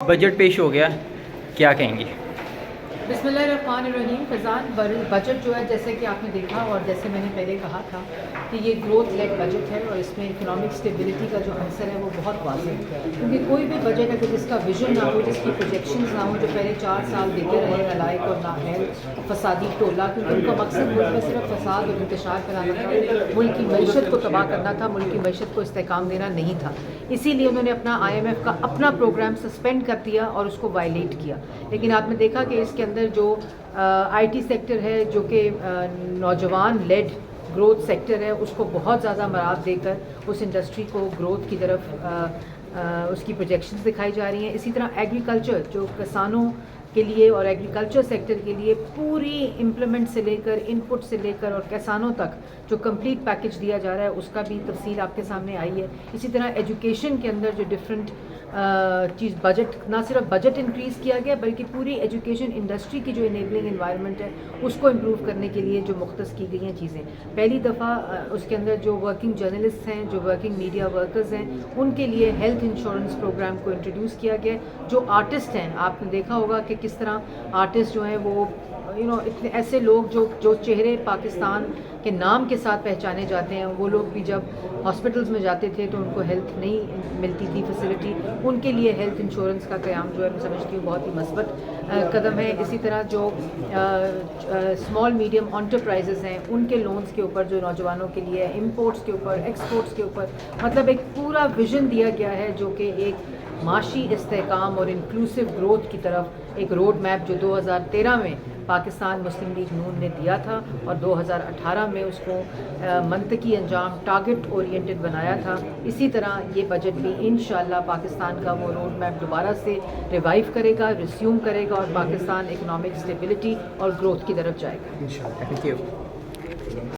Budget پیش ہو گیا، کیا کہیں گے؟ بسم اللہ الرحمن الرحیم. فیضان، بجٹ جو ہے جیسے کہ آپ نے دیکھا اور جیسے میں نے پہلے کہا تھا کہ یہ گروتھ لیڈ بجٹ ہے اور اس میں اکنامک اسٹیبلٹی کا جو عنصر ہے وہ بہت واضح ہے. کیونکہ کوئی بھی بجٹ اگر جس کا ویژن نہ ہو، جس کی پروجیکشنز نہ ہوں، جو پہلے 4 سال دیتے رہے نالائق اور نااہل فسادی ٹولہ، کیونکہ ان کا مقصد ملک میں صرف فساد اور انتشار پھیلانا تھا، ملک کی معیشت کو تباہ کرنا تھا، ملک کی معیشت کو استحکام دینا نہیں تھا. اسی لیے انہوں نے اپنا IMF کا اپنا پروگرام سسپینڈ کر دیا اور اس کو وائلیٹ کیا. لیکن آپ نے دیکھا کہ اس کے اندر جو IT سیکٹر ہے، جو کہ نوجوان لیڈ گروتھ سیکٹر ہے، اس کو بہت زیادہ مراد دے کر اس انڈسٹری کو گروتھ کی طرف اس کی پروجیکشنز دکھائی جا رہی ہیں. اسی طرح ایگریکلچر، جو کسانوں کے لیے اور ایگریکلچر سیکٹر کے لیے پوری امپلیمنٹ سے لے کر ان پٹ سے لے کر اور کسانوں تک جو کمپلیٹ پیکج دیا جا رہا ہے، اس کا بھی تفصیل آپ کے سامنے آئی ہے. اسی طرح ایجوکیشن کے اندر جو ڈفرینٹ چیز بجٹ، نہ صرف بجٹ انکریز کیا گیا بلکہ پوری ایجوکیشن انڈسٹری کی جو انیبلنگ انوائرمنٹ ہے اس کو امپروو کرنے کے لیے جو مختص کی گئی ہیں چیزیں. پہلی دفعہ اس کے اندر جو ورکنگ جرنلسٹ ہیں، جو ورکنگ میڈیا ورکرز ہیں، ان کے لیے ہیلتھ انشورنس پروگرام کو انٹروڈیوس کیا گیا. جو آرٹسٹ ہیں، آپ نے دیکھا ہوگا کہ کس طرح آرٹسٹ جو ہیں وہ اتنے ایسے لوگ جو چہرے پاکستان کے نام کے ساتھ پہچانے جاتے ہیں، وہ لوگ بھی جب ہاسپٹلز میں جاتے تھے تو ان کو ہیلتھ نہیں ملتی تھی فیسلٹی، ان کے لیے ہیلتھ انشورنس کا قیام جو ہے میں سمجھتی ہوں بہت ہی مثبت قدم ہے. اسی طرح جو اسمال میڈیم انٹرپرائزز ہیں، ان کے لونز کے اوپر جو نوجوانوں کے لیے امپورٹس کے اوپر، ایکسپورٹس کے اوپر، مطلب ایک پورا ویژن دیا گیا ہے جو کہ ایک معاشی استحکام اور انکلوسیو گروتھ کی طرف ایک روڈ میپ جو 2013 میں پاکستان مسلم لیگ نون نے دیا تھا اور 2018 میں اس کو منطقی انجام ٹارگٹ اورینٹڈ بنایا تھا. اسی طرح یہ بجٹ بھی انشاءاللہ پاکستان کا وہ روڈ میپ دوبارہ سے ریوائیو کرے گا، ریزیوم کرے گا اور پاکستان اکنامک اسٹیبلٹی اور گروتھ کی طرف جائے گا. انشاءاللہ. Thank you.